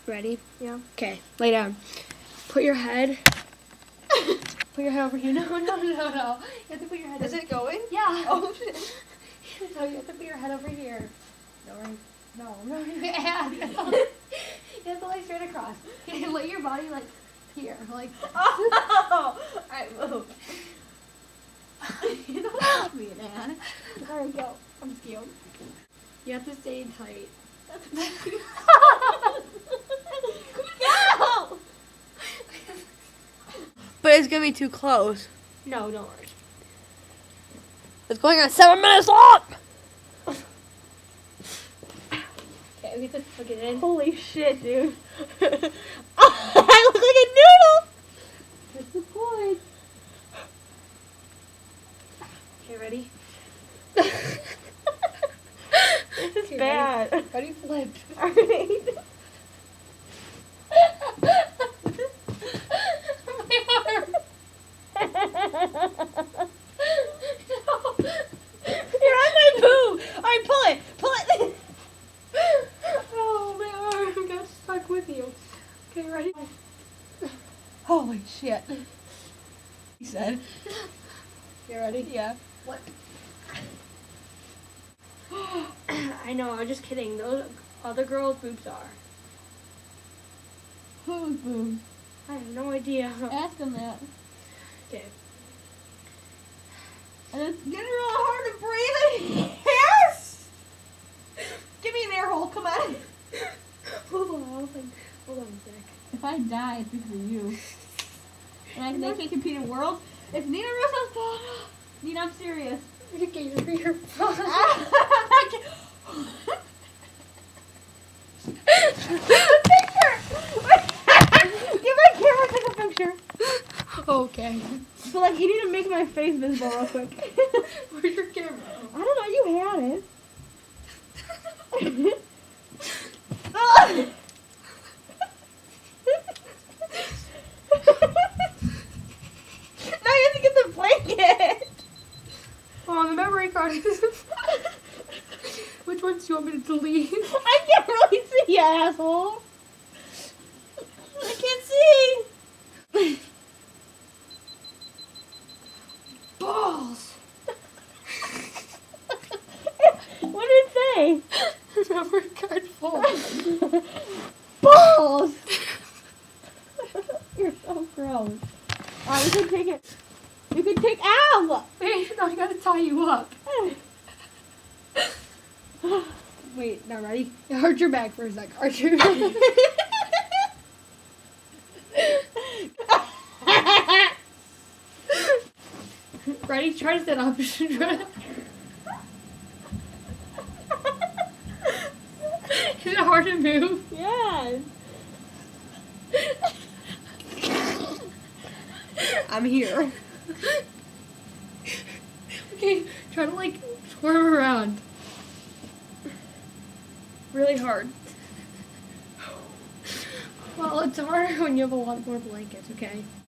Ready? Yeah. Okay, lay down. Put your head. Put your head over here. No. You have to put your head. Is it going? Yeah. Oh shit. So you have to put your head over here. No. Yeah. You have to lay straight across. Lay your body like here, like. Oh, I move. You don't help me, man. All right, go. I'm scared. You have to stay tight. No! But it's gonna be too close. No, don't worry. It's going on 7 minutes long! Okay, we have to plug it in. Holy shit, dude. I look like a noodle! That's the point. Okay, ready? This is Okay, bad. Ready? Flip. Alright. My arm. No. You're on my boob! Alright, pull it! Pull it! Oh, my arm got stuck with you. Okay, ready? Holy shit. He said. You ready? Yeah. What? I know, I'm just kidding. Those other girls' boobs are. Whose boob? I have no idea. Ask him that. Okay. And it's getting real hard to breathe in here. Give me an air hole, come on. Hold on a sec. If I die, it's because of you. And they can't compete in worlds. It's Nina Russo's fault. Nina, I'm serious. Okay, you're fine. Give my camera, take a picture. Okay. So, like, you need to make my face visible real quick. Where's your camera? I don't know, you had it. Ah! Now you have to get the blanket. Oh, the memory card is. Which ones do you want me to delete? I can't really see, you asshole. I can't see. Balls! What did it say? Memory card full. Balls. You're so gross. Alright, you can take it. You can take. Ow! Wait, no, I gotta tie you up. Wait, now ready? Arch your back for a sec. Arch your back. Ready? Try to sit up. Is it hard to move? Yes. I'm here. Okay, try to like squirm around. Really hard. Well, it's harder when you have a lot more blankets, okay?